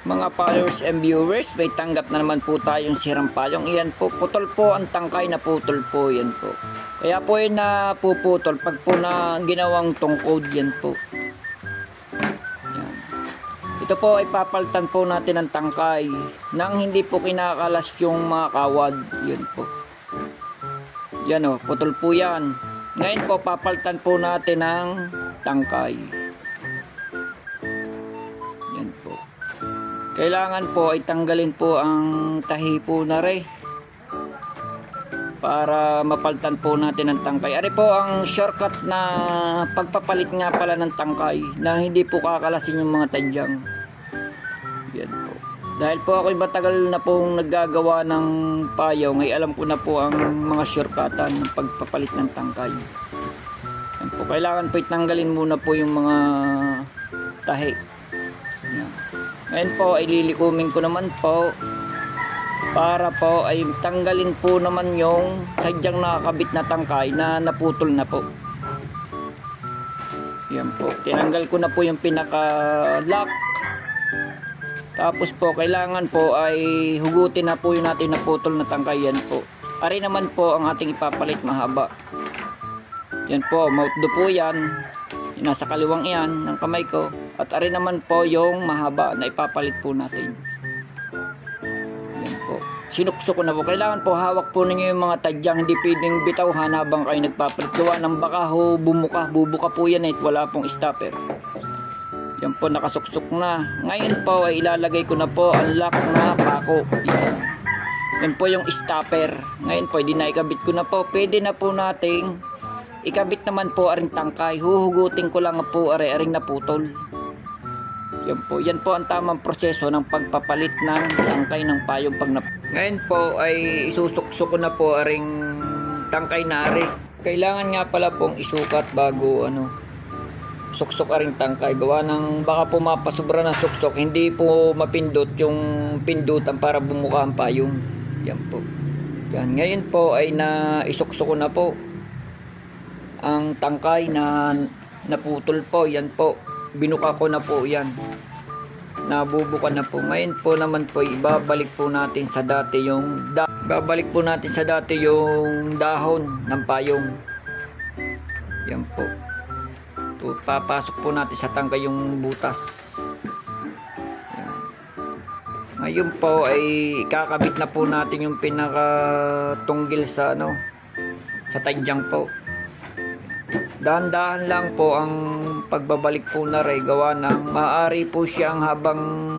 Mga followers and viewers, may tanggap na naman po tayong sirang payong. Iyan po, putol po ang tangkay na putol po. Yan po. Kaya po ay napuputol pag po na ginawang tungkod. Yan po. Yan. Ito po ay papaltan po natin ang tangkay nang hindi po kinakalas yung mga kawad. Yan po. Yan o, putol po yan. Ngayon po, papaltan po natin ang tangkay. Yan po. Kailangan po ay tanggalin po ang tahi po na re para mapaltan po natin ang tangkay. Ari po ang shortcut na pagpapalit nga pala ng tangkay na hindi po kakalasin yung mga tadyang. Yan po. Dahil po ako'y matagal na pong naggagawa ng payaw, ngay alam ko na po ang mga shortcutan ng pagpapalit ng tangkay. Yan po. Kailangan po itanggalin muna po yung mga tahi. Yan. Ngayon po ay lilikumin ko naman po para po ay tanggalin po naman yung sadyang nakakabit na tangkay na naputol na po. Yan po. Tinanggal ko na po yung pinaka-lock. Tapos po kailangan po ay hugutin na po yung natin naputol na tangkay. Yan po. Ari naman po ang ating ipapalit mahaba. Yan po. Mouth do po yan. Nasa kaliwang yan ng kamay ko. At ari naman po yung mahaba na ipapalit po natin. Yan po. Sinuksok ko na po. Kailangan po hawak po ninyo yung mga tadyang. Hindi pwedeng bitawhan habang kayo nagpapalit. Gawa ng baka ho bumuka. Bubuka po yan eh. Wala pong stopper. Yan po nakasuksok na. Ngayon po ay ilalagay ko na po ang lock na pako. Yan. Yan po yung stopper. Ngayon po hindi na ikabit ko na po. Pwede na po nating ikabit naman po aring tangkay. Huhugutin ko lang po aring naputol. Yan po. Yan po ang tamang proseso ng pagpapalit ng tangkay ng payong pag Ngayon po ay isusuksok ko na po aring tangkay na ari. Kailangan nga pala pong isukat bago suksok aring tangkay. Gawa ng baka po mapasobra ng suksok. Hindi po mapindot yung pindutan para bumuka ang payong. Yan po. Yan. Ngayon po ay isuksok ko na po ang tangkay na naputol po. Yan po. Binuka ko na po yan. Nabubuka na po. Ngayon po naman po ibabalik po natin sa dati yung dahon ng payong. Yan po. Ito, papasok po natin sa tangkay yung butas. Yan. Ngayon po ay kakabit na po natin yung pinakatunggil sa sa tadyang po. Dahan-dahan lang po ang pagbabalik po na ray. Gawa ng maaari po siyang habang